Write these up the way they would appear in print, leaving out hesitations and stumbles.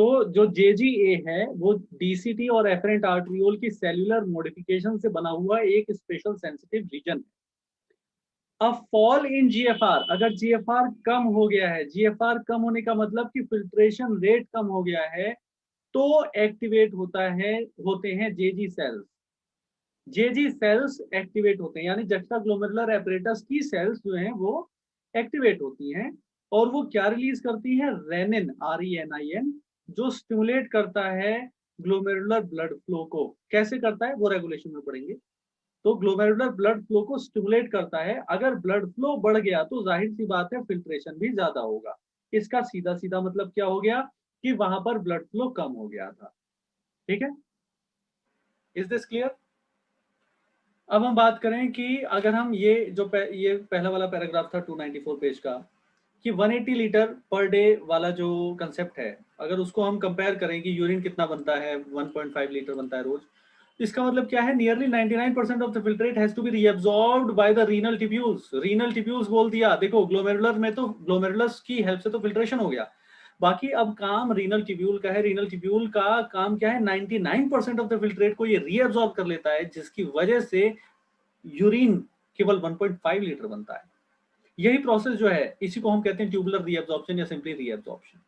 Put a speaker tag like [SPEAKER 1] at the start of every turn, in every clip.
[SPEAKER 1] तो जो JGA है वो DCT और एफरेंट आर्टरियोल की सेल्यूलर मॉडिफिकेशन से बना हुआ एक स्पेशल सेंसिटिव रीजन है। अब फॉल इन GFR, अगर GFR कम हो गया है, GFR कम होने का मतलब कि फिल्ट्रेशन रेट कम हो गया है, तो एक्टिवेट होते हैं जेजी सेल्स। जेजी सेल्स एक्टिवेट होते हैं, यानी जक्स्टा ग्लोमेरुलर एपरेटस की सेल्स जो हैं वो एक्टिवेट होती हैं, और वो क्या रिलीज करती है? रेनिन, RENIN, जो स्टिमुलेट करता है ग्लोमेरुलर ब्लड फ्लो को। कैसे करता है वो रेगुलेशन में पढ़ेंगे। तो ग्लोमेरुलर ब्लड फ्लो को स्टिमुलेट करता है। अगर ब्लड फ्लो बढ़ गया तो जाहिर सी बात है फिल्ट्रेशन भी ज्यादा होगा। इसका सीधा सीधा मतलब क्या हो गया कि वहां पर ब्लड फ्लो कम हो गया था। ठीक है, इज दिस क्लियर? अब हम बात करें कि अगर हम ये पहला वाला पैराग्राफ था 294 पेज का, कि 180 लीटर पर डे वाला जो कंसेप्ट है, अगर उसको हम कंपेयर करें कि यूरिन कितना बनता है, 1.5 लीटर बनता है रोज, इसका मतलब क्या है? Nearly 99% of the filtrate has to be reabsorbed by the renal tubules. Renal tubules बोल दिया, देखो ग्लोमेरुलर में तो ग्लोमेरुलस की हेल्प से तो फिल्ट्रेशन हो गया, बाकी अब काम रीनल ट्यूब्यूल का है। रीनल ट्यूब्यूल का काम क्या है? 99% ऑफ द फिल्ट्रेट को ये रीअब्सॉर्ब कर लेता है, जिसकी वजह से यूरिन केवल 1.5 लीटर बनता है। यही प्रोसेस जो है इसी को हम कहते हैं ट्यूबुलर रीअब्सॉर्प्शन या सिंपली रीअब्सॉर्प्शन।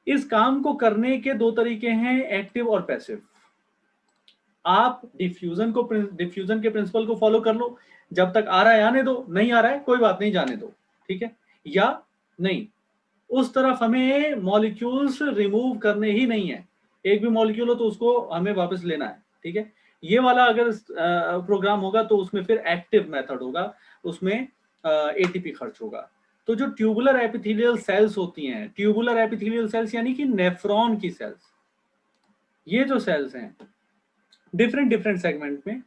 [SPEAKER 1] इस काम को करने के दो तरीके हैं, एक्टिव और पैसिव। आप डिफ्यूजन के प्रिंसिपल को फॉलो कर लो, जब तक आ रहा है आने दो, नहीं आ रहा है कोई बात नहीं, जाने दो, ठीक है? या नहीं, उस तरफ हमें मॉलिक्यूल्स रिमूव करने ही नहीं है। एक भी मॉलिक्यूल हो तो उसको हमें वापस लेना है, ठीक है? ये वाला अगर प्रोग्राम होगा तो उसमें फिर एक्टिव मेथड होगा, उसमें ATP खर्च होगा। तो जो ट्यूबुलर एपिथेलियल सेल्स होती हैं, ट्यूबुलर एपिथेलियल सेल्स यानी कि नेफ्रॉन की सेल्स, ये जो सेल्स हैं डिफरेंट डिफरेंट सेगमेंट में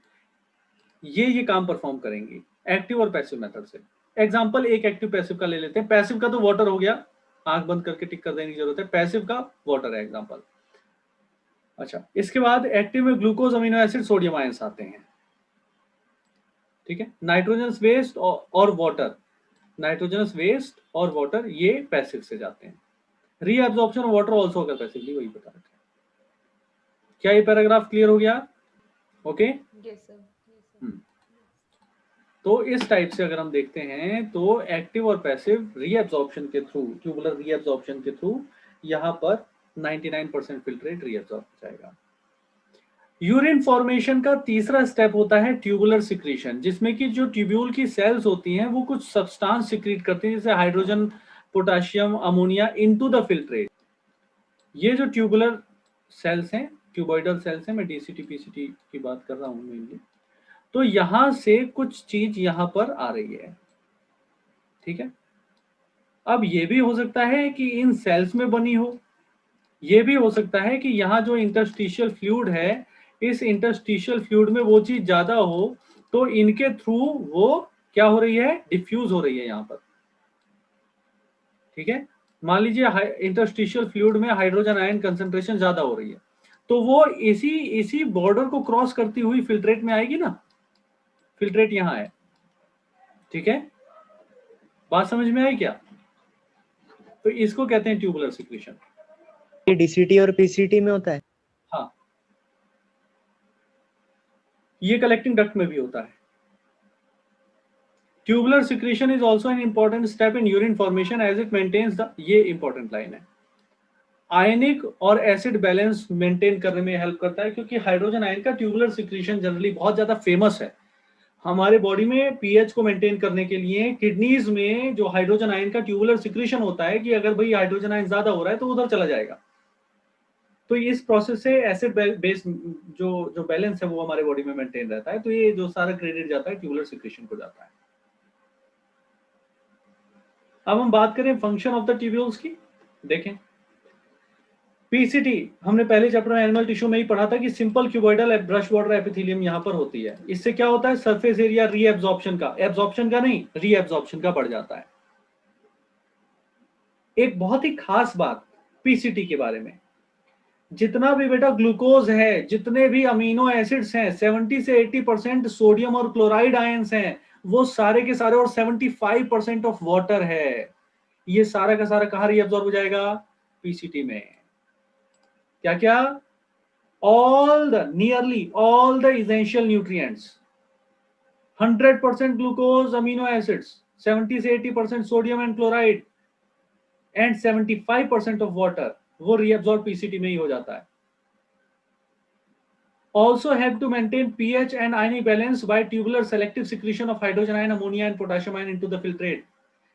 [SPEAKER 1] ये काम परफॉर्म करेंगी एक्टिव और पैसिव मेथड से। एग्जांपल एक एक्टिव पैसिव का ले लेते हैं। पैसिव का तो वाटर हो गया, आंख बंद करके टिक कर देने की जरूरत है, पैसिव का वाटर है एग्जांपल। अच्छा, इसके बाद एक्टिव में glucose, amino acid, sodium ions आते हैं, ठीक है? नाइट्रोजनस वेस्ट और वाटर, नाइट्रोजनस वेस्ट और वाटर ये पैसिव से जाते हैं। रीअब्सॉर्प्शन ऑफ वाटर आल्सो अगर पैसिवली, वही बता रहे थे। क्या ये पैराग्राफ क्लियर हो गया? Okay,
[SPEAKER 2] yes sir.
[SPEAKER 1] तो इस टाइप से अगर हम देखते हैं तो एक्टिव और पैसिव रीअब्सॉर्प्शन के थ्रू, ट्यूबुलर रीअब्सॉर्प्शन के थ्रू यहाँ पर 99% फिल्ट्रेट रीअब्सॉर्ब हो जाएगा। यूरिन फॉर्मेशन का तीसरा स्टेप होता है ट्यूबुलर सिक्रीशन, जिसमें कि जो ट्यूब्यूल की सेल्स होती हैं वो कुछ सब्सटेंस सिक्रीट करती हैं, जैसे hydrogen, potassium, ammonia into the filtrate. ये जो ट्यूबुलर सेल्स हैं, ट्यूबॉइडल सेल्स हैं, मैं DCT PCT की बात कर रहा हूँ मेनली, तो यहां से कुछ चीज यहां पर आ रही है, ठीक है? अब ये भी हो सकता है कि इन सेल्स में बनी हो, ये भी हो सकता है कि यहाँ जो इंटरस्टिशियल फ्लूइड है, इस इंटरस्टिशियल फ्लूइड में वो चीज ज्यादा हो, तो इनके थ्रू वो क्या हो रही है? डिफ्यूज हो रही है यहाँ पर, ठीक है? मान लीजिए इंटरस्टिशियल फ्लूइड में हाइड्रोजन आयन कंसेंट्रेशन ज्यादा हो रही है, तो वो इसी बॉर्डर को क्रॉस करती हुई फिल्ट्रेट में आएगी ना। फिल्ट्रेट यहाँ है, ठीक है? बात समझ में आई क्या? तो इसको कहते हैं ट्यूबुलर सिक्रीशन।
[SPEAKER 3] ये DCT और PCT में होता है?
[SPEAKER 1] हाँ, ये कलेक्टिंग डक्ट में भी होता है। Tubular secretion is also an important step in urine formation as it maintains the, ये इंपॉर्टेंट लाइन है, आयनिक और एसिड बैलेंस मेंटेन करने में हेल्प करता है, क्योंकि हाइड्रोजन आयन का ट्यूबुलर सिक्रीशन जनरली बहुत ज्यादा फेमस है हमारे बॉडी में। पीएच को मेंटेन करने के लिए किडनीज में जो हाइड्रोजन आयन का ट्यूबुलर सिक्रीशन होता है, कि अगर भाई हाइड्रोजन आयन ज्यादा हो रहा है तो उधर चला जाएगा, तो इस प्रोसेस से एसिड बेस जो बैलेंस है वो हमारे बॉडी में मेंटेन रहता है। तो ये जो सारा क्रेडिट जाता है ट्यूबुलर सिक्रीशन को जाता है। अब हम बात करें फंक्शन ऑफ द ट्यूब्यूल्स की, देखें। पीसीटी हमने पहले चैप्टर में एनिमल टिश्यू में ही पढ़ा था कि simple cuboidal brush water epithelium यहां पर होती है। इससे क्या होता है? सरफेस एरिया रीएब्सॉर्प्शन का, एब्सॉर्प्शन का नहीं, रीएब्सॉर्प्शन का बढ़ जाता है। एक बहुत ही खास बात पीसीटी के बारे में, जितना भी बेटा ग्लूकोज है, जितने भी अमीनो एसिड्स हैं, 70 से 80% सोडियम और क्लोराइड आयंस हैं, वो सारे के सारे, और 75% ऑफ वाटर है, ये सारा का सारा कहां रीअब्सॉर्ब हो जाएगा? पीसीटी में क्या क्या, nearly all the essential nutrients, 100% glucose, amino acids, 70 से 80% sodium and chloride and 75% of water, वो रीअब्सॉर्ब पीसीटी में ही हो जाता है. Also have to maintain pH and ionic balance by tubular selective secretion of hydrogen ion, ammonia and potassium ion into the filtrate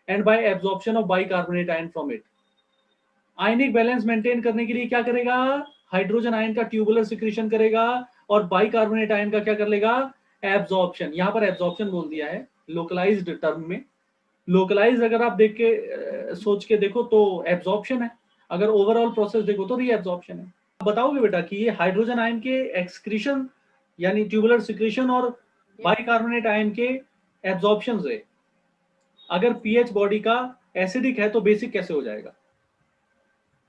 [SPEAKER 1] and by absorption of bicarbonate ion from it. Ionic balance maintain करने के लिए क्या करेगा, hydrogen ion का tubular secretion करेगा और bicarbonate ion का क्या कर लेगा, एब्जॉर्प्शन. यहां पर एब्जॉर्प्शन बोल दिया है लोकलाइज्ड टर्म में. लोकलाइज अगर आप देख के सोच के देखो तो एब्जॉर्प्शन है, अगर ओवरऑल प्रोसेस देखो तो रीएब्जॉर्प्शन है. बताओगे बेटा कि ये हाइड्रोजन आयन के एक्सक्रीशन यानी ट्यूबुलर सिक्रीशन और बाइकार्बोनेट आयन के एब्जॉर्प्शन से अगर पीएच बॉडी का एसिडिक है तो बेसिक कैसे हो जाएगा.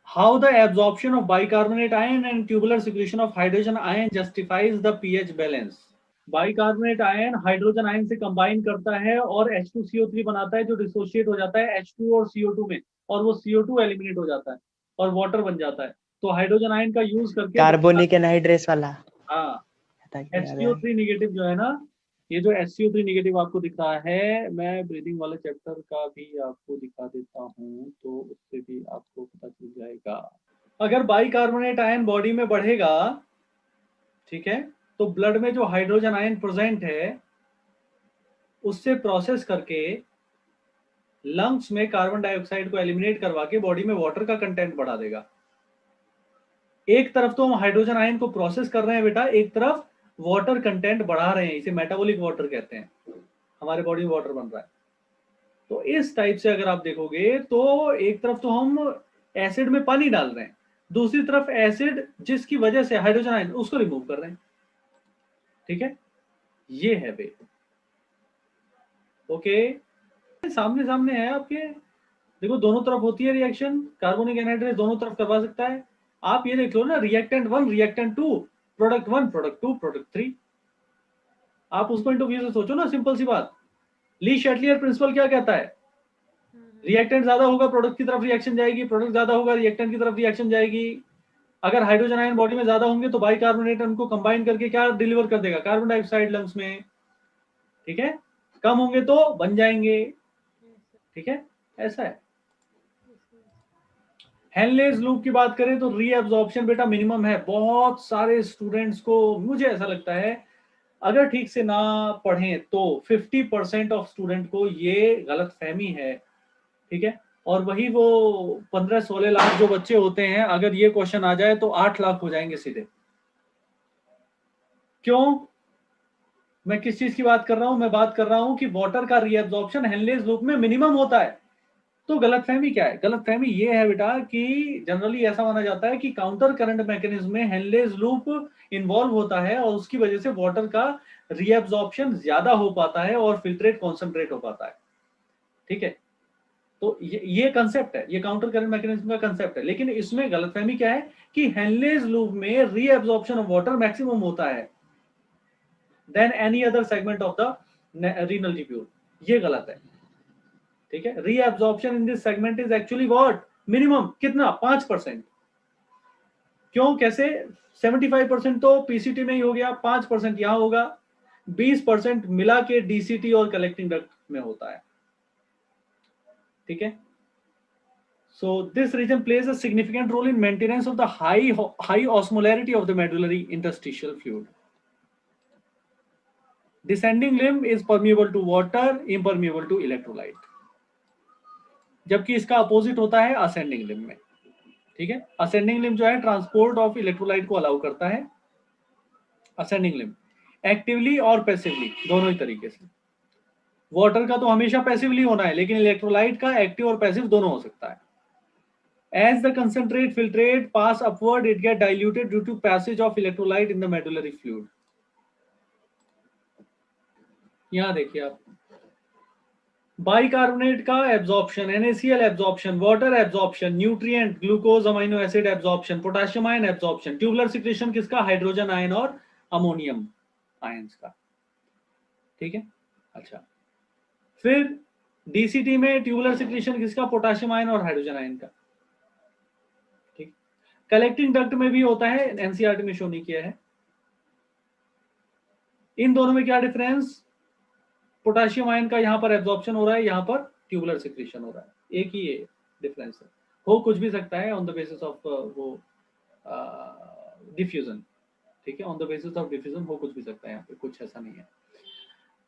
[SPEAKER 1] How the absorption of bicarbonate ion and tubular secretion of hydrogen ion justifies the pH balance. Bicarbonate ion hydrogen ion से कंबाइन करता है और H2CO3 बनाता है जो डिसोशिएट हो जाता है H2 और CO2 में, और वो CO2 एलिमिनेट हो जाता है और वाटर बन जाता है. तो हाइड्रोजन आयन का यूज करके
[SPEAKER 3] कार्बोनिक एनहाइड्रेस वाला.
[SPEAKER 1] हाँ, HCO3 निगेटिव जो है ना, ये जो HCO3 निगेटिव आपको दिख रहा है, मैं ब्रीदिंग वाले चैप्टर का भी आपको दिखा देता हूँ तो उससे भी आपको पता चल जाएगा. अगर बाइकार्बोनेट आयन बॉडी में बढ़ेगा, ठीक है, तो ब्लड में जो हाइड्रोजन आयन प्रेजेंट है उससे प्रोसेस करके लंग्स में कार्बन डाइऑक्साइड को एलिमिनेट करवा के बॉडी में वाटर का कंटेंट बढ़ा देगा. एक तरफ तो हम हाइड्रोजन आयन को प्रोसेस कर रहे हैं बेटा, एक तरफ वाटर कंटेंट बढ़ा रहे हैं, इसे मेटाबॉलिक वाटर कहते हैं, हमारे बॉडी में वाटर बन रहा है. तो इस टाइप से अगर आप देखोगे तो एक तरफ तो हम एसिड में पानी डाल रहे हैं, दूसरी तरफ एसिड जिसकी वजह से हाइड्रोजन आयन उसको रिमूव कर रहे हैं. ठीक है, ये है वे. ओके, सामने सामने है आपके, देखो दोनों तरफ होती है रिएक्शन, कार्बोनिक एनहाइड्रेस दोनों तरफ करवा सकता है. आप ये देख लो ना, reactant 1 reactant 2, product 1 product 2 product 3. आप उस पॉइंट ऑफ व्यू से सोचो ना, सिंपल सी बात. ली शैटलियर प्रिंसिपल क्या कहता है, रिएक्टेंट ज्यादा होगा प्रोडक्ट की तरफ रिएक्शन जाएगी, प्रोडक्ट ज्यादा होगा रिएक्टेंट की तरफ रिएक्शन जाएगी. अगर हाइड्रोजन आयन बॉडी में ज्यादा होंगे तो बाइकार्बोनेट उनको कंबाइन करके क्या डिलीवर कर देगा, कार्बन डाइऑक्साइड लंग्स में. ठीक है, कम होंगे तो बन जाएंगे. ठीक है, ऐसा है. हेनलेज लूप की बात करें तो रीअब्जॉर्प्शन बेटा मिनिमम है. बहुत सारे स्टूडेंट्स को, मुझे ऐसा लगता है, अगर ठीक से ना पढ़ें तो 50% ऑफ स्टूडेंट को ये गलत फहमी है. ठीक है, और वही वो 15-16 लाख जो बच्चे होते हैं, अगर ये क्वेश्चन आ जाए तो 8 लाख हो जाएंगे सीधे. क्यों, मैं किस चीज की बात कर रहा हूं, मैं बात कर रहा हूं कि वाटर का रीअब्जॉर्प्शन हेनलेज लूप में मिनिमम होता है. तो गलतफहमी क्या है, गलतफहमी ये है बेटा कि जनरली ऐसा माना जाता है कि काउंटर करंट मैकेनिज्म में हेनलेज लूप इन्वॉल्व होता है और उसकी वजह से वाटर का रीअब्जॉर्प्शन ज्यादा हो पाता है और फिल्ट्रेट कॉन्सेंट्रेट हो पाता है. ठीक है, तो ये कंसेप्ट है, ये काउंटर करंट मैकेनिज्म का कंसेप्ट है. लेकिन इसमें गलतफहमी क्या है कि हेनलेज लूप में रीअब्जॉर्प्शन ऑफ वाटर मैक्सिमम होता है than any other segment of the renal tubule. ये गलत है. ठीक है, reabsorption in this segment is actually what, minimum कितना, 5%. क्यों, कैसे, 75% तो पीसीटी में ही हो गया, 5% यहां होगा, 20% मिला के डीसीटी और कलेक्टिंग डक्ट में होता है. ठीक है, so this region plays a significant role in maintenance of the high osmolarity of the medullary interstitial fluid. Descending limb is permeable to water, impermeable to electrolyte, जबकि इसका अपोजिट होता है असेंडिंग लिम्ब में. ठीक है, असेंडिंग लिम्ब जो है transport of electrolyte को अलाउ करता है. असेंडिंग लिम्ब एक्टिवली और पैसिवली दोनों ही तरीके से. वाटर का तो हमेशा पैसिवली होना है, लेकिन इलेक्ट्रोलाइट का एक्टिव और पैसिव दोनों हो सकता है. As the concentrate filtrate pass upward, it get diluted due to passage of electrolyte in the medullary fluid. यहां देखिए आप, बाइकार्बोनेट का absorption, NaCl absorption, water absorption, nutrient glucose amino acid absorption, potassium ion absorption, tubular secretion किसका, hydrogen ion और ammonium ions का. ठीक है, अच्छा, फिर डीसीटी में ट्यूबुलर सिक्रेशन किसका, पोटेशियम आयन और हाइड्रोजन आयन का. कलेक्टिंग डक्ट में भी होता है, एनसीईआरटी में शो नहीं किया है। इन दोनों में क्या डिफरेंस, पोटेशियम आयन का यहाँ पर एब्जॉर्प्शन हो रहा है, यहाँ पर ट्यूबुलर सिक्रीशन हो रहा है, एक ही ये डिफरेंस है। हो कुछ भी सकता है ऑन द बेसिस ऑफ वो डिफ्यूजन, ठीक है, on the basis of diffusion हो कुछ भी सकता है, यहाँ पे कुछ ऐसा नहीं है।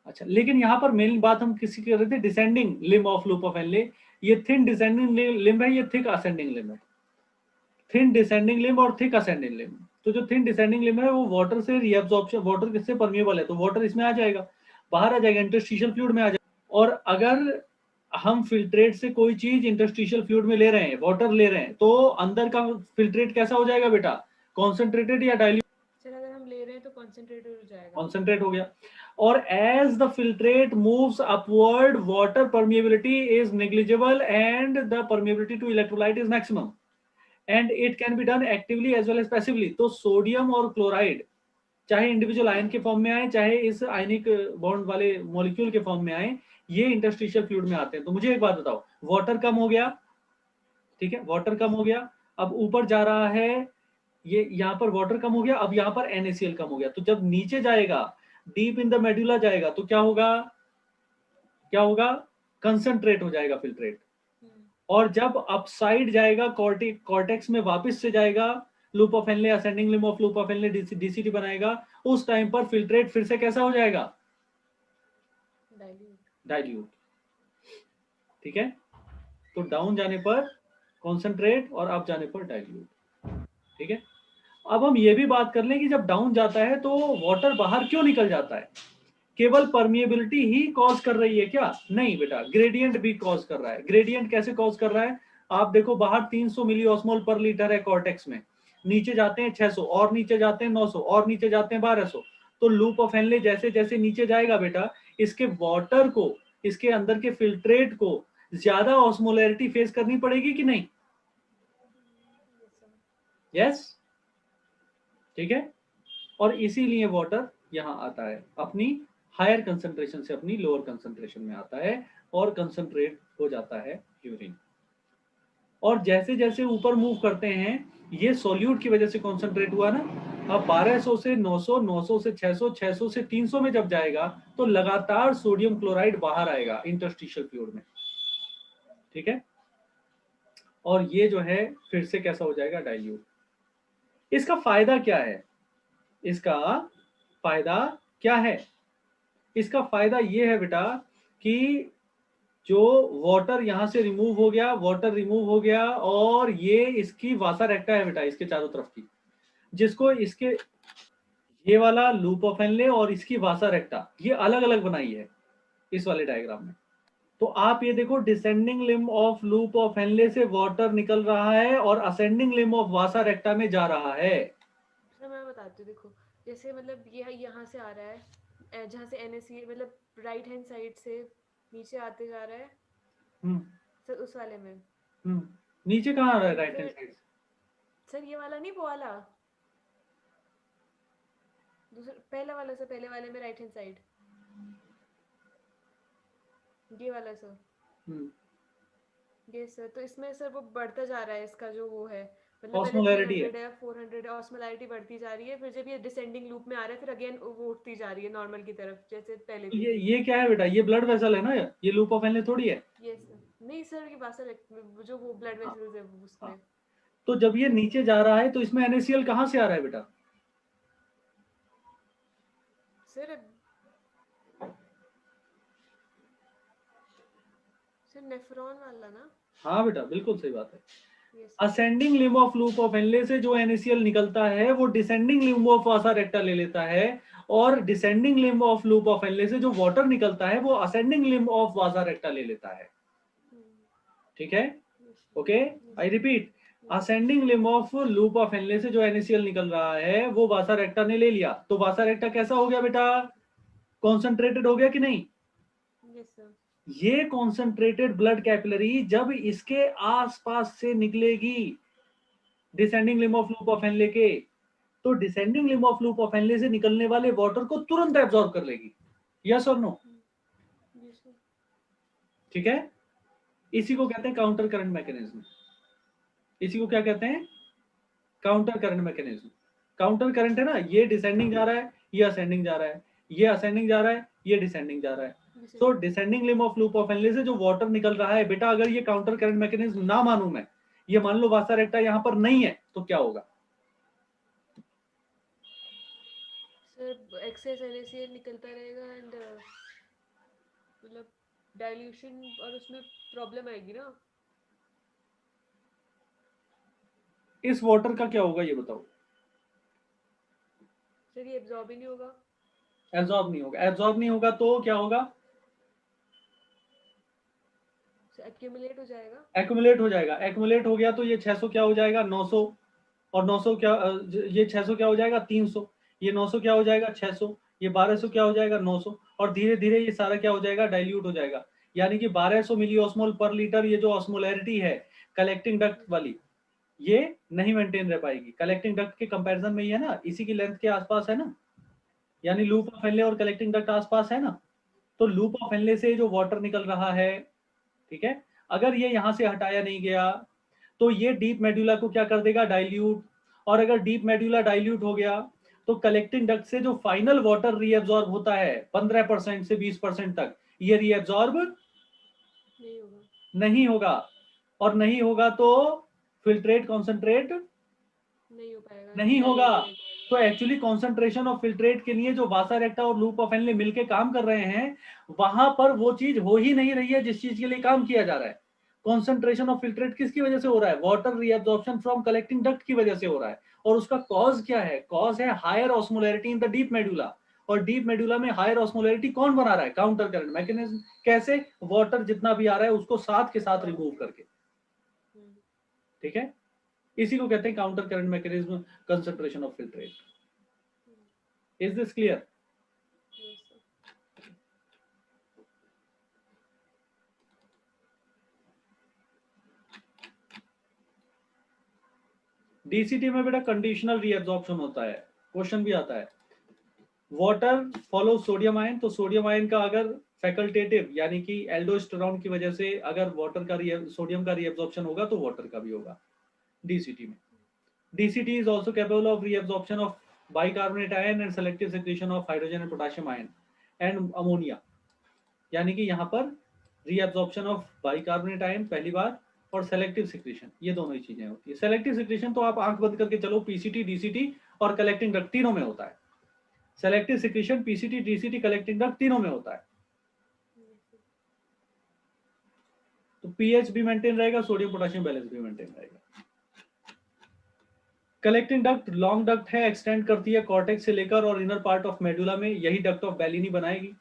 [SPEAKER 1] अच्छा, लेकिन यहाँ पर मेन बात हम किसी कर रहे थे, descending limb of loop of Henle. ये थिन डिसेंडिंग लिम्ब है, ये थिक असेंडिंग लिम्ब है। थिन डिसेंडिंग लिम्ब और थिक असेंडिंग लिम्ब। तो जो थिन डिसेंडिंग लिम्ब है वो वाटर से रीअब्जॉर्प्शन, वाटर किससे परमिएबल है, तो वाटर इसमें आ जाएगा, बाहर आ जाएगा, इंटरस्टिशियल फ्लूइड में आ जाएगा। और अगर हम फिल्ट्रेट से कोई चीज इंटरस्टिशियल फ्लूइड में ले रहे हैं, वाटर ले रहे हैं, तो अंदर का फिल्ट्रेट कैसा हो जाएगा बेटा, कॉन्सेंट्रेटेड या डाइल्यूट?
[SPEAKER 2] सर अगर हम ले रहे हैं तो कॉन्सेंट्रेटेड हो जाएगा,
[SPEAKER 1] कॉन्सेंट्रेट हो गया। और as the filtrate moves upward, water permeability is negligible and the permeability to electrolyte is maximum, and it can be done actively as well as passively. तो सोडियम और क्लोराइड चाहे इंडिविजुअल आयन के form में आए, चाहे इस ionic bond वाले molecule के फॉर्म में आए, ये इंटरस्टिशियल फ्लूइड में आते हैं। तो मुझे एक बात बताओ, वाटर कम हो गया, ठीक है, वाटर कम हो गया, अब ऊपर जा रहा है, ये यहाँ पर वाटर कम हो गया, अब यहाँ पर NaCl कम हो गया, तो जब नीचे जाएगा, डीप इन द मेडुला जाएगा, तो क्या होगा, क्या होगा, कंसंट्रेट हो जाएगा फिल्ट्रेट। और जब अपसाइड जाएगा, कॉर्टेक्स में वापस से जाएगा, loop of Henle, ascending limb of loop of Henle DCT बनाएगा, उस टाइम पर फिल्ट्रेट फिर से कैसा हो जाएगा, डाइल्यूट, ठीक है। तो डाउन जाने पर कॉन्सेंट्रेट और अप जाने पर डाइल्यूट, ठीक है। अब हम ये भी बात कर लें कि जब डाउन जाता है तो वाटर बाहर क्यों निकल जाता है, केवल परमिएबिलिटी ही कॉज कर रही है क्या, नहीं बेटा, ग्रेडियंट भी कॉज कर रहा है। ग्रेडियंट कैसे कॉज कर रहा है, आप देखो, बाहर 300 मिली ऑस्मोल पर लीटर है कॉर्टेक्स में, नीचे जाते हैं 600, और नीचे जाते हैं 900, और नीचे जाते हैं 1200। तो लूप ऑफ हेनले जैसे जैसे नीचे जाएगा बेटा, इसके वाटर को, इसके अंदर के फिल्ट्रेट को ज्यादा ऑस्मोलैरिटी फेस करनी पड़ेगी कि नहीं, यस, ठीक है। और इसीलिए वाटर यहां आता है, अपनी हायर कंसंट्रेशन से अपनी लोअर कंसंट्रेशन में आता है और कंसंट्रेट हो जाता है यूरिन। और जैसे जैसे ऊपर मूव करते हैं, ये सॉल्यूट की वजह से कंसंट्रेट हुआ ना, अब 1200 से 900, 900 से 600, 600 से 300 में जब जाएगा, तो लगातार सोडियम क्लोराइड बाहर आएगा इंटरस्टिशियल फ्लूइड में, ठीक है। और ये जो है फिर से कैसा हो जाएगा, डाइल्यूट। इसका फायदा क्या है, इसका फायदा क्या है, इसका फायदा ये है बेटा कि जो वाटर यहां से रिमूव हो गया, वाटर रिमूव हो गया, और ये इसकी वासा रेक्टा है बेटा, इसके चारों तरफ की, जिसको इसके ये वाला लूप ऑफ हेनले और इसकी वासा रेक्टा ये अलग अलग बनाई है इस वाले डायग्राम में। तो आप ये देखो, descending limb of loop of Henle से वाटर निकल रहा है और असेंडिंग लिम्ब ऑफ वासा रेक्टा में जा रहा है।
[SPEAKER 2] सर मैं बताती हूँ, देखो जैसे मतलब ये यहाँ से आ रहा है, जहाँ से NaCl मतलब राइट हैंड साइड से नीचे आते जा रहा है, सर उस वाले में,
[SPEAKER 1] नीचे कहाँ आ रहा है राइट हैंड साइड,
[SPEAKER 2] सर ये वाला नहीं, वो वाला दूसरा, पहला वाला सर, पहले वाले में राइट हैंड साइड, ये वाला सर, ये सर। तो इसमें सर वो बढ़ता जा रहा है, इसका जो वो है, मतलब पहले
[SPEAKER 1] ऑस्मोलैरिटी
[SPEAKER 2] 300 है, 400 है, ऑस्मोलैरिटी बढ़ती जा रही है, फिर जब ये डिसेंडिंग लूप में आ रहा है, फिर अगेन वो उठती जा रही है नॉर्मल की तरफ, जैसे पहले थी।
[SPEAKER 1] ये क्या है बेटा, ये ब्लड वेसल है ना, ये लूप ऑफ हेनले थोड़ी है।
[SPEAKER 2] ये सर नहीं सर, ये वासल जो वो ब्लड वेसल्स है उसमें।
[SPEAKER 1] तो जब ये नीचे जा रहा है तो इसमें NaCl कहाँ से आ रहा है बेटा,
[SPEAKER 2] सर नेफ्रॉन वाला ना,
[SPEAKER 1] हाँ बेटा बिल्कुल सही बात है।
[SPEAKER 2] ये sir.
[SPEAKER 1] Ascending limb of loop of Henle से जो NaCl निकलता है वो डिसेंडिंग लिम्ब ऑफ वासा रेक्टा ले लेता है, और descending limb of loop of Henle से जो वाटर निकलता है वो असेंडिंग लिम्ब ऑफ वासा रेक्टा ले लेता है, ठीक है। Okay, I repeat, ascending limb of loop of Henle से जो NaCl निकल रहा है वो वासा रेक्टा ने ले लिया, तो वासा रेक्टा कैसा हो गया बेटा, कॉन्सेंट्रेटेड हो गया कि नहीं।
[SPEAKER 2] Yes sir.
[SPEAKER 1] ये कॉन्सेंट्रेटेड ब्लड कैपिलरी जब इसके आसपास से निकलेगी descending limb of loop of Henle के, तो descending limb of loop of Henle से निकलने वाले वाटर को तुरंत एब्जॉर्ब कर लेगी, यस और नो, ठीक है। इसी को कहते हैं काउंटर करंट मैकेनिज्म, इसी को क्या कहते हैं, counter current mechanism. Counter current है ना, ये डिसेंडिंग जा रहा है, ये असेंडिंग जा रहा है, ये असेंडिंग जा रहा है, ये डिसेंडिंग जा रहा है। तो descending limb of loop of Henle से जो वाटर निकल रहा है बेटा, अगर ये काउंटर करंट मैकेनिज्म ना मानूं मैं, ये मान लो वासा रेक्टा यहाँ पर नहीं है, तो क्या होगा?
[SPEAKER 2] सर एक्सेस NaCl निकलता रहेगा एंड मतलब डाइल्यूशन और उसमें प्रॉब्लम आएगी ना।
[SPEAKER 1] इस वाटर का क्या होगा ये बताओ?
[SPEAKER 2] सर ये एब्जॉर्ब ही नहीं होगा।
[SPEAKER 1] एब्जॉर्ब नहीं होगा। एब्जॉर्ब नहीं होगा तो क्या होगा?
[SPEAKER 2] एक्यूमुलेट हो जाएगा।
[SPEAKER 1] एक्यूमुलेट हो जाएगा। एक्यूमुलेट हो गया तो ये 600 क्या हो जाएगा? 900। और 900 क्या, ये 600 क्या हो जाएगा? 300। ये 900 क्या हो जाएगा? 600। ये 1200 क्या हो जाएगा? 900। और धीरे धीरे ये सारा क्या हो जाएगा? डाइल्यूट हो जाएगा। यानी कि 1200 मिली ऑस्मोल पर लीटर, ये जो ऑस्मोलैरिटी है कलेक्टिंग डक्ट वाली, ये नहीं मेंटेन रह पाएगी। कलेक्टिंग डक्ट के कंपैरिजन में ही है ना, इसी की लेंथ के आसपास है ना, यानी लूप ऑफ हेनले और कलेक्टिंग डक्ट आसपास है ना। तो लूप ऑफ हेनले से जो वाटर निकल रहा है, ठीक है, अगर ये यहां से हटाया नहीं गया तो ये डीप मेडुला को क्या कर देगा? डाइल्यूट। और अगर डीप मेडुला डाइल्यूट हो गया तो कलेक्टिंग डक्ट से जो फाइनल वाटर रीएब्जॉर्ब होता है 15% से 20% तक, ये रीएब्जॉर्ब नहीं होगा। और नहीं होगा तो फिल्ट्रेट कॉन्सेंट्रेट
[SPEAKER 2] नहीं हो पाएगा,
[SPEAKER 1] नहीं होगा। तो एक्चुअली कॉन्सेंट्रेशन ऑफ फिल्ट्रेट के लिए जो वासा रेक्टा और लूप ऑफ हेनले मिलके काम कर रहे हैं, वहां पर वो चीज हो ही नहीं रही है जिस चीज के लिए काम किया जा रहा है। कॉन्सेंट्रेशन ऑफ फिल्ट्रेट किसकी वजह से हो रहा है? Water reabsorption from collecting duct की वजह से हो रहा है। और उसका कॉज क्या है? कॉज है higher osmolarity in the deep medulla. और डीप मेडुला में हायर ऑस्मोलैरिटी कौन बना रहा है? Counter current mechanism. कैसे? वाटर जितना भी आ रहा है उसको साथ के साथ रिमूव करके। ठीक है, इसी को कहते हैं counter current mechanism, concentration of filtrate. Is this clear? DCT में बेटा कंडीशनल रीअब्जॉर्प्शन होता है। क्वेश्चन भी आता है, वाटर फॉलो सोडियम आयन, तो सोडियम आयन का अगर फैकल्टेटिव यानी कि एल्डोस्टेरॉन की वजह से अगर वाटर का सोडियम का रीअब्जॉर्प्शन होगा तो वाटर का भी होगा डीसीटी में। DCT is also capable of reabsorption of bicarbonate ion and selective secretion of hydrogen and potassium ion and ammonia. यानी कि यहाँ पर रीअब्जॉर्प्शन ऑफ बाइकार्बोनेट आयन पहली बार, और सेलेक्टिव सिक्रेशन, ये दोनों ही चीजें होती है। सेलेक्टिव सिक्रेशन तो आप आंख बंद करके चलो, पीसीटी, डीसीटी और कलेक्टिंग डक्ट तीनों में होता है। Selective secretion PCT, DCT, collecting duct तीनों में होता है। तो पीएच भी मेंटेन रहेगा, सोडियम पोटेशियम बैलेंस भी मेंटेन रहेगा। कलेक्टिंग डक्ट लॉन्ग डक्ट है, एक्सटेंड करती है कॉर्टेक्स से लेकर और इनर पार्ट ऑफ मेडुला में, यही डक्ट ऑफ बेलिनी बनाएगी।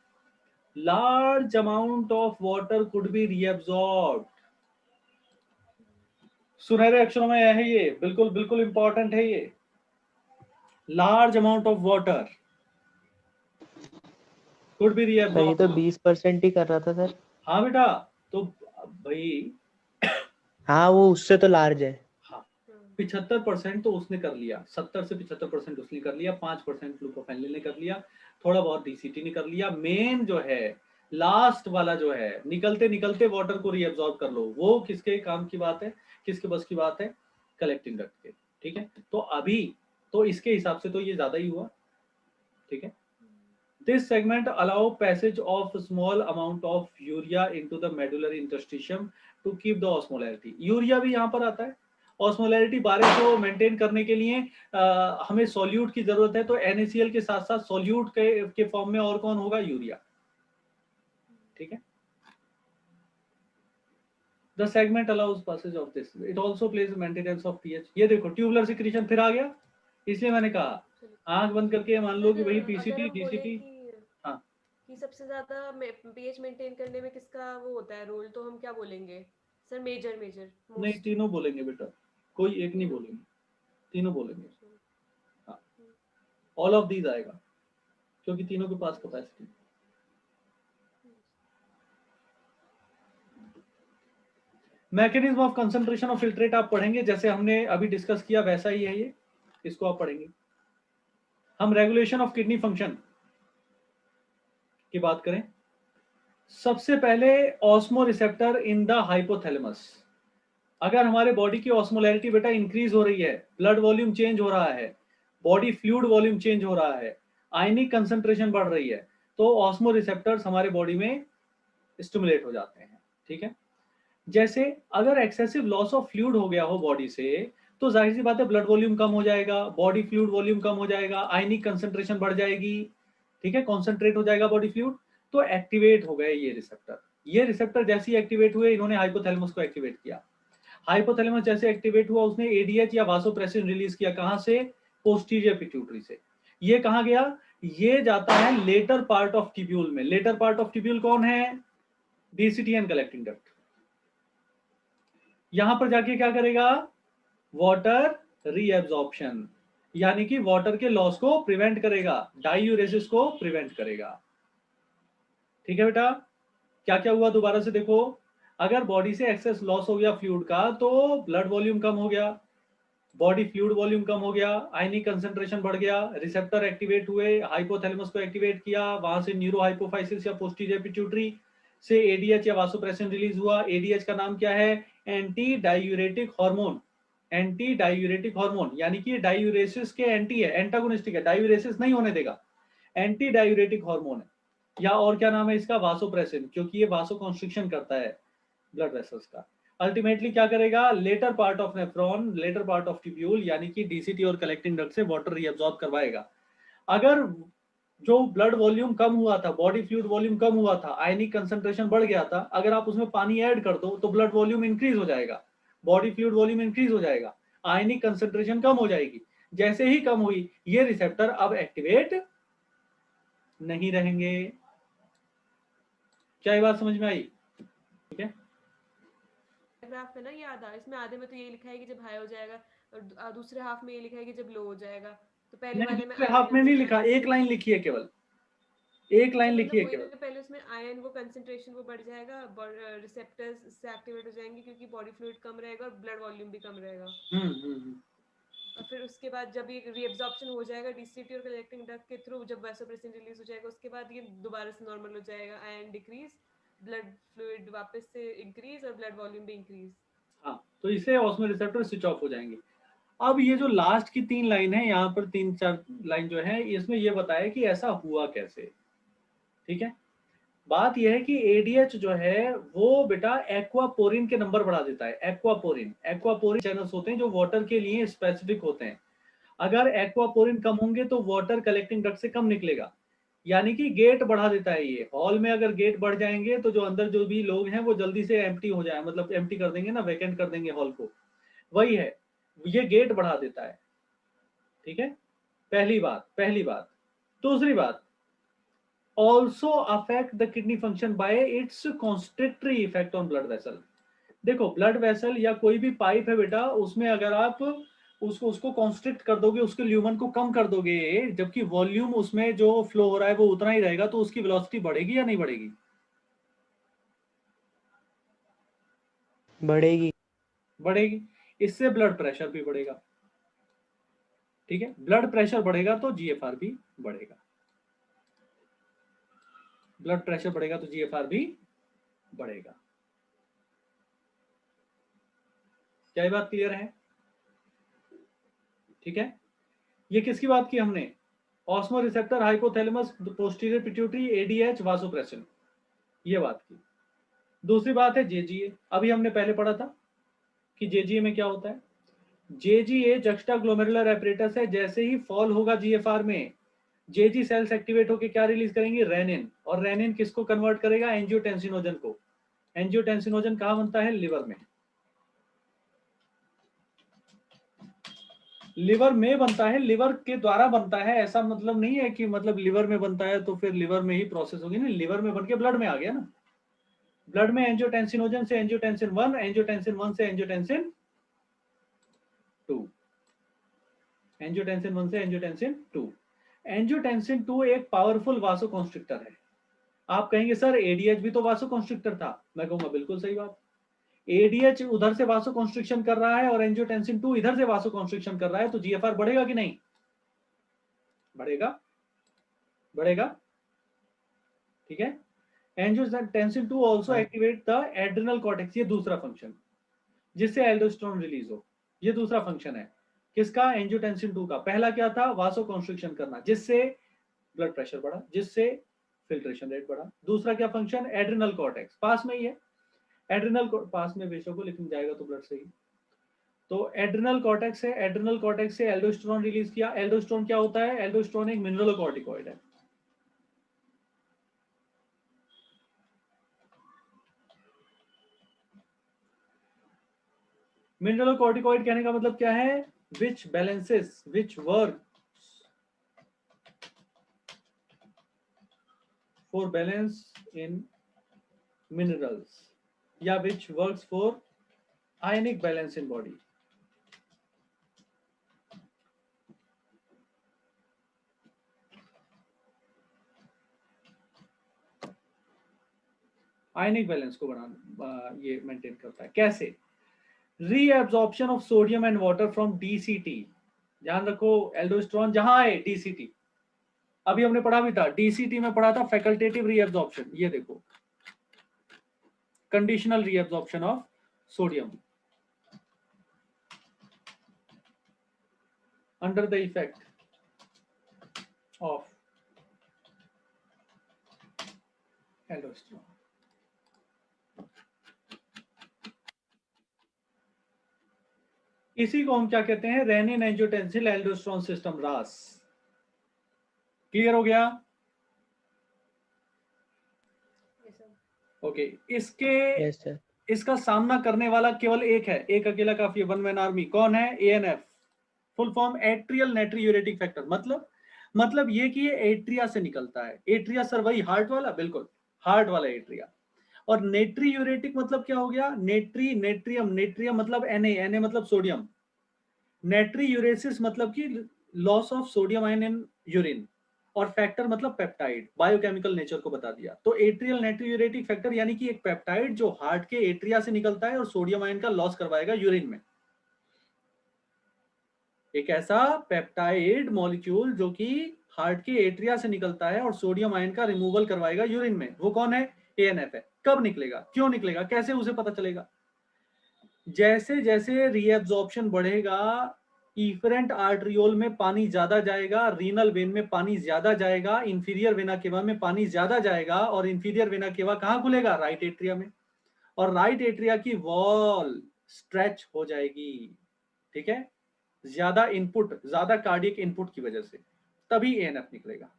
[SPEAKER 1] Large amount of water could be reabsorbed. सुनहरे अक्षरों में है ये, बिल्कुल बिल्कुल इंपॉर्टेंट है ये। Large amount of water could be reabsorbed.
[SPEAKER 3] ये तो 20% ही कर रहा था सर।
[SPEAKER 1] हाँ बेटा, तो भाई
[SPEAKER 3] हाँ वो उससे तो लार्ज है।
[SPEAKER 1] हाँ, 75% तो उसने कर लिया, 70 से 75% उसने कर लिया, 5% लूप ऑफ हेनले ने कर लिया, थोड़ा बहुत डीसीटी ने कर लिया। मेन जो है लास्ट वाला जो है, निकलते निकलते वाटर को रीअब्सॉर्ब कर लो, वो किसके काम की बात है, किसके बस की बात है? कलेक्टिंग डक्ट के। ठीक है, तो अभी तो इसके हिसाब से तो ये ज्यादा ही हुआ। ठीक है, this segment allow passage of small amount of urea into the medullary interstitium to keep the osmolarity. Urea भी यहाँ पर आता है। ऑस्मोलैरिटी 1200 मेंटेन करने के लिए हमें सॉल्यूट की जरूरत है, तो NaCl के साथ साथ सॉल्यूट के फॉर्म में और कौन होगा? यूरिया। ठीक है, the segment allows passage of this, it also plays maintenance of pH. ये देखो ट्यूबुलर सिक्रीशन फिर आ गया, इसलिए मैंने कहा आंख बंद करके मान लो कि भाई पीसीटी, डीसीटी। हाँ,
[SPEAKER 2] कि सबसे ज्यादा पीएच मेंटेन करने में किसका वो होता है रोल, तो हम क्या बोलेंगे सर? मेजर
[SPEAKER 1] नहीं, तीनों बोलेंगे बेटा, कोई एक नहीं बोलेंगे, तीनों बोलेंगे। हाँ, ऑल ऑफ दीज आएगा क्योंकि तीनों के पास capacity. Mechanism of concentration of filtrate आप पढ़ेंगे, जैसे हमने अभी डिस्कस किया वैसा ही है ये, इसको आप पढ़ेंगे। हम रेगुलेशन ऑफ किडनी फंक्शन की बात करें, सबसे पहले osmo receptor in the hypothalamus. अगर हमारे बॉडी की ऑस्मोलैरिटी बेटा इंक्रीज हो रही है, ब्लड वॉल्यूम चेंज हो रहा है, बॉडी फ्लूइड वॉल्यूम चेंज हो रहा है, आयनिक कंसंट्रेशन बढ़ रही है, तो ऑस्मो रिसेप्टर्स हमारे बॉडी में स्टिमुलेट हो जाते हैं। ठीक है, जैसे अगर एक्सेसिव लॉस ऑफ फ्लूइड हो गया हो बॉडी से, तो जाहिर सी बात है ब्लड वॉल्यूम कम हो जाएगा, बॉडी फ्लूइड वॉल्यूम कम हो जाएगा, आयनिक कंसंट्रेशन बढ़ जाएगी। ठीक है, कॉन्सेंट्रेट हो जाएगा बॉडी फ्लूइड, तो एक्टिवेट हो गए ये रिसेप्टर। ये रिसेप्टर जैसे ही एक्टिवेट हुए, इन्होंने हाइपोथैलेमस को एक्टिवेट किया। हाइपोथैलेमस जैसे एक्टिवेट हुआ, उसने एडीएच या वासोप्रेसिन रिलीज किया। कहां से? पोस्टीरियर पिट्यूटरी से। ये कहां गया? ये जाता है लेटर पार्ट ऑफ ट्यूब्यूल में। लेटर पार्ट ऑफ ट्यूब्यूल कौन है? DCT and collecting duct. यहां पर जाके क्या करेगा? वाटर रीएब्जॉर्प्शन, यानी कि वाटर के लॉस को प्रिवेंट करेगा, डाइयूरेसिस को प्रिवेंट करेगा। ठीक है बेटा, क्या क्या हुआ दोबारा से देखो। अगर बॉडी से एक्सेस लॉस हो गया फ्लूइड का, तो ब्लड वॉल्यूम कम हो गया, बॉडी फ्लूइड वॉल्यूम कम हो गया, आयनिक कंसंट्रेशन बढ़ गया, रिसेप्टर एक्टिवेट हुए, हाइपोथैलेमस को एक्टिवेट किया, वहां से न्यूरो हाइपोफाइसिस या पोस्टीरियर पिट्यूटरी से एडीएच या वासोप्रेसिन रिलीज हुआ। एडीएच का नाम क्या है? Anti diuretic hormone. Anti diuretic hormone, यानी कि डायूरेसिस के एंटी है, एंटागोनिस्टिक है, डायूरेसिस नहीं होने देगा, एंटी डायूरेटिक हार्मोन है। या और क्या नाम है इसका? वासोप्रेसिन, क्योंकि ये वासो कॉन्स्ट्रिक्शन करता है ब्लड वेसल्स का। अल्टीमेटली क्या करेगा? Later part of nephron, later part of tubule, यानी कि डीसीटी और कलेक्टिंग डक्ट से वाटर रीअब्सॉर्ब करवाएगा। अगर जो ब्लड वॉल्यूम कम हुआ था, बॉडी फ्लूइड वॉल्यूम कम हुआ था, आयनिक कंसंट्रेशन बढ़ गया था, अगर आप उसमें पानी ऐड कर दो तो ब्लड वॉल्यूम इंक्रीज हो जाएगा, बॉडी फ्लूइड वॉल्यूम इंक्रीज हो जाएगा, आयनिक कंसंट्रेशन कम हो जाएगी। जैसे ही कम हुई, ये रिसेप्टर अब एक्टिवेट नहीं रहेंगे। क्या ये बात समझ में आई? ठीक है,
[SPEAKER 2] ग्राफ है ना ये आधा, इसमें आधे में तो ये लिखा है कि जब हाई हो जाएगा, और दूसरे हाफ में ये लिखा है कि जब लो हो जाएगा। तो पहले
[SPEAKER 1] नहीं
[SPEAKER 2] वाले में
[SPEAKER 1] दूसरे हाफ में नहीं लिखा, एक लाइन लिखी है केवल, एक लाइन लिखी है
[SPEAKER 2] वही
[SPEAKER 1] केवल।
[SPEAKER 2] ना, पहले उसमें आयन वो कंसंट्रेशन वो बढ़ जाएगा, रिसेप्टर्स से एक्टिवेट हो जाएंगे क्योंकि बॉडी फ्लूइड कम रहेगा और ब्लड वॉल्यूम भी कम रहेगा।
[SPEAKER 1] हम्म।
[SPEAKER 2] और फिर उसके बाद जब ये रीअब्जॉर्प्शन हो जाएगा डीसीटी और कलेक्टिंग डक्ट के थ्रू, जब वासोप्रेसिन रिलीज हो जाएगा, उसके बाद ये दोबारा से नॉर्मल हो जाएगा, आयन डिक्रीज, ब्लड फ्लूइड वापस से इंक्रीज और ब्लड वॉल्यूम भी इंक्रीज।
[SPEAKER 1] हाँ, तो इससे ऑस्मो रिसेप्टर स्विच ऑफ हो जाएंगे। अब ये जो लास्ट की 3 लाइन है, यहाँ पर 3-4 लाइन जो है, इसमें ये बताया कि ऐसा हुआ कैसे। ठीक है, बात यह है कि एडीएच जो है वो बेटा एक्वापोरिन के नंबर बढ़ा देता है। एक्वापोरिन, एक्वापोरिन चैनल्स होते हैं जो वाटर के लिए स्पेसिफिक होते हैं। अगर एक्वापोरिन कम होंगे तो वाटर कलेक्टिंग डक्ट से कम निकलेगा, यानी कि गेट बढ़ा देता है। ये हॉल में अगर गेट बढ़ जाएंगे तो जो अंदर जो भी लोग हैं वो जल्दी से एम्प्टी हो जाए, मतलब एम्प्टी कर देंगे ना, वैकेंट कर देंगे हॉल को, वही है, ये गेट बढ़ा देता है। ठीक है, पहली बात। दूसरी बात, also affect the kidney function by it's constrictory effect on blood vessel. देखो, ब्लड वेसल या कोई भी पाइप है बेटा, उसमें अगर आप उसको कॉन्स्ट्रिक्ट कर दोगे, उसके ल्यूमन को कम कर दोगे, जबकि वॉल्यूम उसमें जो फ्लो हो रहा है वो उतना ही रहेगा, तो उसकी वेलोसिटी बढ़ेगी या नहीं बढ़ेगी?
[SPEAKER 3] बढ़ेगी।
[SPEAKER 1] बढ़ेगी। इससे ब्लड प्रेशर भी बढ़ेगा। ठीक है, ब्लड प्रेशर बढ़ेगा तो जीएफआर भी बढ़ेगा, ब्लड प्रेशर बढ़ेगा तो जीएफआर भी बढ़ेगा। क्या ये बात क्लियर है? ठीक है, ये किसकी बात की हमने? Osmo receptor, hypothalamus, posterior pituitary, ADH, vasopressin, ये बात की। दूसरी बात है जेजीए। अभी हमने पहले पढ़ा था कि जेजीए में क्या होता है। जेजीए जक्स्टा ग्लोमेरुलर एपरेटस है। जैसे ही फॉल होगा जीएफआर में, जेजी सेल्स एक्टिवेट होकर क्या रिलीज करेंगे? रेनिन। और रेनिन किसको कन्वर्ट करेगा? एंजियोटेंसिनोजन को। एंजियोटेंसिनोजन कहां बनता है? लिवर में। लिवर में बनता है, लिवर के द्वारा बनता है, ऐसा मतलब नहीं है कि मतलब लिवर में बनता है तो फिर लिवर में ही प्रोसेस होगी। नहीं, लिवर में बन के ब्लड में आ गया ना। ब्लड में एंजियोटेंसिनोजन से एंजियोटेंसिन 1, एंजियोटेंसिन 1 से एंजियोटेंसिन 2, एंजियोटेंसिन 1 से एंजियोटेंसिन 2। एंजियोटेंसिन 2 एक पावरफुल वासोकॉन्स्ट्रिक्टर है। आप कहेंगे सर एडीएच भी तो वासोकॉन्स्ट्रिक्टर था। मैं कहूंगा बिल्कुल सही बात। एडीएच उधर से वासोकॉन्स्ट्रिक्शन कर रहा है और एंजियोटेंसिन 2 इधर से वासोकॉन्स्ट्रिक्शन कर रहा है, तो जीएफआर बढ़ेगा कि नहीं? बढ़ेगा, बढ़ेगा। ठीक है, angiotensin 2 also activate the adrenal cortex, ये दूसरा फंक्शन। जिससे एल्डोस्टेरोन रिलीज हो। ये दूसरा फंक्शन है किसका, एंजियोटेंसिन 2 का। पहला क्या था, वासोकॉन्स्ट्रिक्शन करना, जिससे ब्लड प्रेशर बढ़ा, जिससे फिल्ट्रेशन रेट बढ़ा। दूसरा क्या फंक्शन, एड्रिनल कॉर्टेक्स, पास में ही है, एड्रिनल पास में बेशक हो लेकिन जाएगा तो ब्लड से ही। तो एड्रिनल कॉर्टेक्स है, एड्रिनल कॉर्टेक्स से एल्डोस्टेरोन रिलीज किया। एल्डोस्टेरोन क्या होता है, एल्डोस्टेरोन एक मिनरलोकॉर्टिकॉइड है। मिनरलोकॉर्टिकॉइड कहने का मतलब क्या है, which balances, which work for balance in minerals, या which works for ionic balance in body. Ionic balance को बढ़ाना ये मेंटेन करता है। कैसे, reabsorption of sodium and water from DCT. ध्यान रखो, एल्डोस्टेरोन जहां है डीसीटी, अभी हमने पढ़ा भी था, डीसीटी में पढ़ा था फैकल्टेटिव रीएब्जॉर्प्शन। ये देखो, conditional reabsorption of sodium under the effect of aldosterone. इसी को हम क्या कहते हैं, रेनिन एंजियोटेंसिन एल्डोस्टेरोन सिस्टम, रास। क्लियर हो गया? ओके, इसके
[SPEAKER 3] यस सर।
[SPEAKER 1] इसका सामना करने वाला केवल एक है, एक अकेला काफी है, वन मैन आर्मी। कौन है, ANF, full form atrial natriuretic factor. मतलब ये कि ये एट्रिया से निकलता है। एट्रिया सर वही हार्ट वाला, बिल्कुल हार्ट वाला एट्रिया। और नेट्रीयूरेटिक मतलब क्या हो गया, नेट्री, नेट्रियम, नेट्रियम मतलब Na मतलब सोडियम। नेट्रीयूरेसिस मतलब कि loss of sodium ion in urine. और फैक्टर मतलब पेप्टाइड, बायोकेमिकल नेचर को बता दिया। तो एट्रियल नाइट्रियूरेटिक फैक्टर यानी कि एक पेप्टाइड जो हार्ट के एट्रिया से निकलता है और सोडियम आयन का लॉस करवाएगा यूरिन में। एक ऐसा पेप्टाइड मॉलिक्यूल जो कि हार्ट के एट्रिया से निकलता है और सोडियम आयन का रिमूवल करवाएगा यूरिन में, वो कौन है, एएनएफ है। कब निकलेगा, क्यों निकलेगा, कैसे उसे पता चलेगा, जैसे जैसे रीएब्जॉर्प्शन बढ़ेगा, इफरेंट आर्टरियोल में पानी ज्यादा जाएगा, रीनल वेन में पानी ज्यादा जाएगा, इंफीरियर वेना केवा में पानी ज्यादा जाएगा, और इंफीरियर वेना केवा कहां खुलेगा, राइट एट्रिया में। और राइट एट्रिया की वॉल स्ट्रेच हो जाएगी, ठीक है, ज्यादा इनपुट, ज्यादा कार्डियक इनपुट की वजह से, तभी एएनएफ निकलेगा।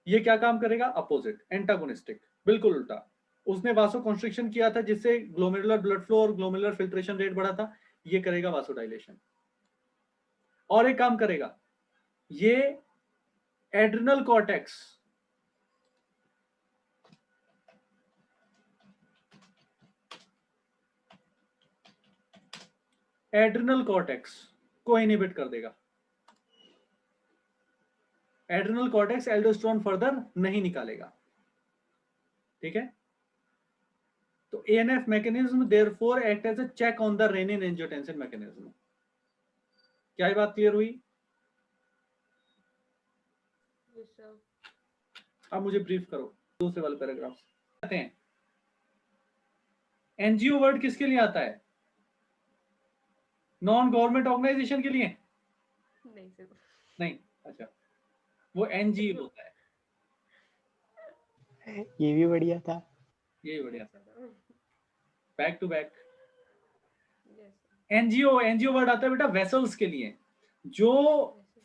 [SPEAKER 1] ये क्या काम करेगा, अपोजिट, एंटागोनिस्टिक, बिल्कुल उल्टा। उसने वासो कॉन्स्ट्रिक्शन किया था जिससे ग्लोमेरुलर ब्लड फ्लो और ग्लोमेरुलर फिल्ट्रेशन रेट बढ़ा था, ये करेगा वासोडाइलेशन। और एक काम करेगा, ये एड्रिनल कॉर्टेक्स, एड्रिनल कॉर्टेक्स को इनहिबिट कर देगा। एड्रिनल कॉर्टेक्स एल्डोस्टेरोन फर्दर नहीं निकालेगा, ठीक है। तो ANF mechanism therefore act as a check on the renin angiotensin mechanism. क्या ये बात क्लियर हुई? अब मुझे ब्रीफ करो दूसरे वाले पैराग्राफ। कहते हैं एनजीओ वर्ड किसके लिए आता है, नॉन गवर्नमेंट ऑर्गेनाइजेशन के लिए?
[SPEAKER 2] नहीं सर,
[SPEAKER 1] नहीं, अच्छा, वो एनजीओ होता है।
[SPEAKER 3] ये भी बढ़िया था।
[SPEAKER 1] ये बढ़िया था, back to back.
[SPEAKER 2] Yes
[SPEAKER 1] angio word आता है बेटा वेसल्स के लिए, जो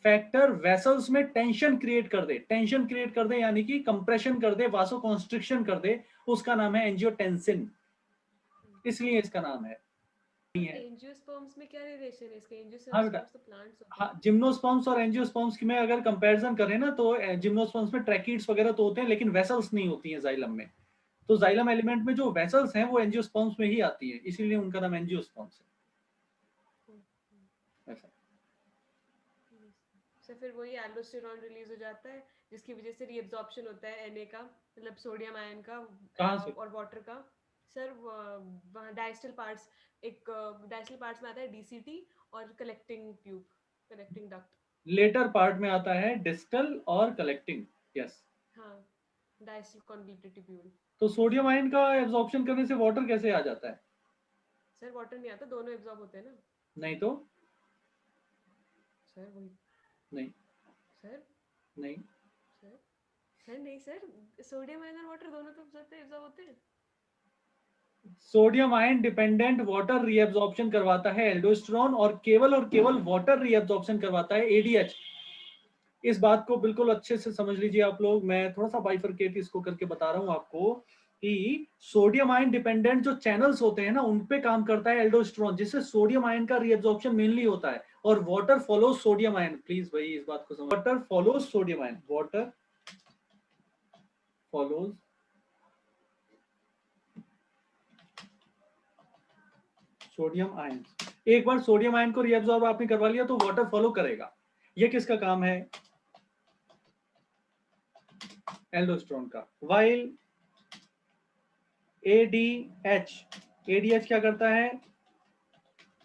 [SPEAKER 1] फैक्टर वेसल्स में टेंशन क्रिएट कर दे, टेंशन क्रिएट कर दे यानी कि कंप्रेशन कर दे, वासो कॉन्स्ट्रिक्शन कर दे, उसका नाम है एंजियोटेंसिन, इसलिए इसका नाम है।
[SPEAKER 2] एंजियोस्पर्म्स में क्या रिलेशन है इसका?
[SPEAKER 1] हाँ बेटा,
[SPEAKER 2] एंजियोस्पर्म्स तो प्लांट्स होते हैं।
[SPEAKER 1] हाँ, जिम्नोस्पर्म्स और एंजियोस्पर्म्स की में अगर कंपैरिजन करें ना, तो जिम्नोस्पर्म्स में ट्रैकीड्स वगैरह तो होते हैं लेकिन वेसल्स नहीं होती हैं जाइलम में। तो जाइलम एलिमेंट में जो वेसल्स हैं वो एंजियोस्पर्म्स में ही आती है, इसीलिए उनका नाम एंजियोस्पर्म्स है। ऐसा
[SPEAKER 2] सर फिर वही एल्डोस्टेरोन रिलीज हो जाता है जिसकी वजह से रीअब्जॉर्प्शन होता है Na का, मतलब सोडियम आयन का
[SPEAKER 1] कहाँ से?
[SPEAKER 2] और वाटर का। सर वहाँ डायस्टल पार्ट्स, एक डायस्टल पार्ट्स में आता है डीसीटी और collecting tube, collecting duct.
[SPEAKER 1] Later part में आता है डिस्टल और कलेक्टिंग, यस।
[SPEAKER 2] हाँ, डायस्टल कॉन्वोल्यूटेड ट्यूब्यूल।
[SPEAKER 1] तो सोडियम आयन का एब्जॉर्प्शन करने से वाटर कैसे आ जाता है?
[SPEAKER 2] सर वाटर नहीं आता, दोनों एब्जॉर्ब होते हैं ना।
[SPEAKER 1] नहीं तो
[SPEAKER 2] सर वही।
[SPEAKER 1] नहीं
[SPEAKER 2] सर
[SPEAKER 1] नहीं
[SPEAKER 2] सर सर नहीं सर, सोडियम आयन और वाटर दोनों तो एब्जॉर्ब होते हैं।
[SPEAKER 1] Sodium ion dependent water reabsorption करवाता है एल्डोस्टेरोन, और केवल वाटर रीअब्जॉर्प्शन करवाता है एडीएच। इस बात को बिल्कुल अच्छे से समझ लीजिए आप लोग। मैं थोड़ा सा बाइफरकेट इसको करके बता रहा हूं आपको कि सोडियम आयन डिपेंडेंट जो चैनल्स होते हैं ना, उन पे काम करता है एल्डोस्टेरोन, जिससे सोडियम आयन का रीअब्जॉर्प्शन मेनली होता है। और water follows sodium ion, please भाई इस बात को समझ, water follows sodium ion, water follows sodium ion. एक बार सोडियम आयन को रीअब्सॉर्ब आपने करवा लिया तो वाटर फॉलो करेगा। ये किसका काम है? एल्डोस्टेरोन का। वाइल एडीएच क्या करता है?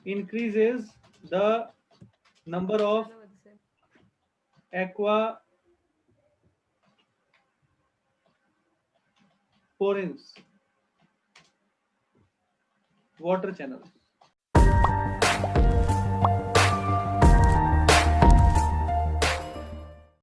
[SPEAKER 1] Increases the number of aquaporins water channel.